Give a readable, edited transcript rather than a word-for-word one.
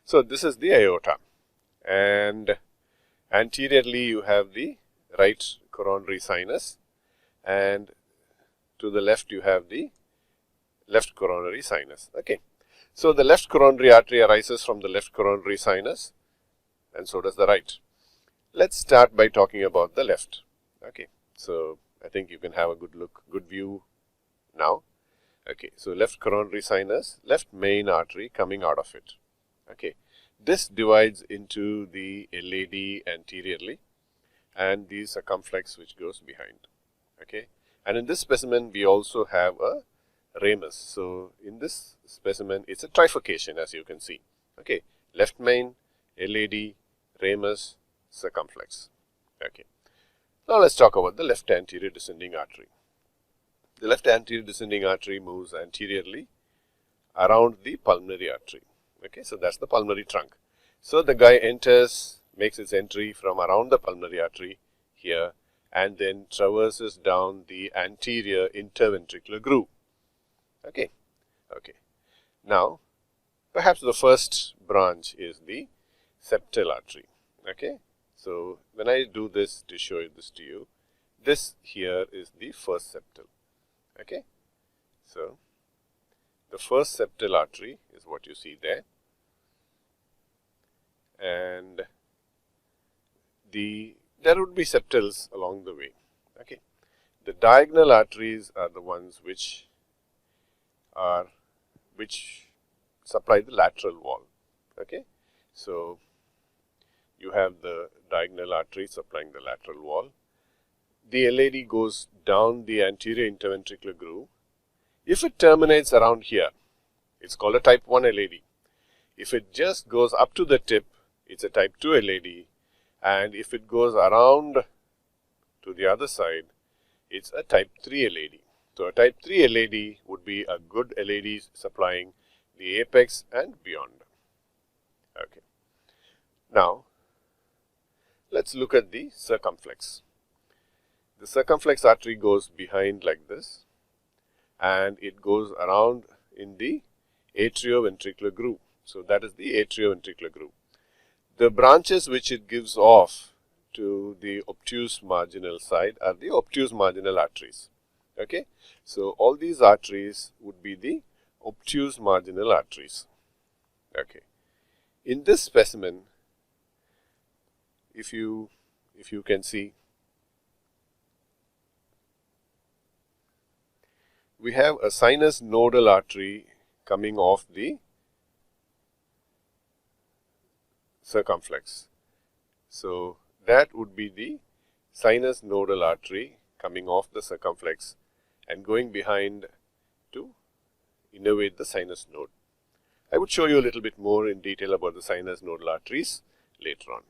So this is the aorta, and anteriorly you have the right coronary sinus, and to the left you have the left coronary sinus. Okay. So the left coronary artery arises from the left coronary sinus, and so does the right. Let's start by talking about the left. Okay. So I think you can have a good view now. Okay. So left coronary sinus, left main artery coming out of it. Okay. This divides into the LAD anteriorly and the circumflex which goes behind. Okay. And in this specimen we also have a ramus. So in this specimen it's a trifurcation, as you can see. Okay, left main, LAD, ramus, circumflex. Okay. Now let's talk about the left anterior descending artery. The left anterior descending artery moves anteriorly around the pulmonary artery. Okay, so that's the pulmonary trunk. So the guy makes its entry from around the pulmonary artery here, and then traverses down the anterior interventricular groove. Okay. Now, perhaps the first branch is the septal artery. Okay. So when I do this to show this to you, this here is the first septal. Okay. So the first septal artery is what you see there, and there would be septals along the way. Okay. The diagonal arteries are the ones which supply the lateral wall. Okay. So you have the diagonal artery supplying the lateral wall. The LAD goes down the anterior interventricular groove. If it terminates around here, it's called a type 1 LAD. If it just goes up to the tip, it's a type 2 LAD. And if it goes around to the other side, it's a type 3 LAD. So a type 3 LAD would be a good LAD supplying the apex and beyond. Okay. Now, let's look at the circumflex. The circumflex artery goes behind like this, and it goes around in the atrioventricular groove. So that is the atrioventricular groove. The branches which it gives off to the obtuse marginal side are the obtuse marginal arteries. Okay. So all these arteries would be the obtuse marginal arteries. Okay. In this specimen, if you can see, we have a sinus nodal artery coming off the circumflex. So that would be the sinus nodal artery coming off the circumflex and going behind to innervate the sinus node. I would show you a little bit more in detail about the sinus nodal arteries later on.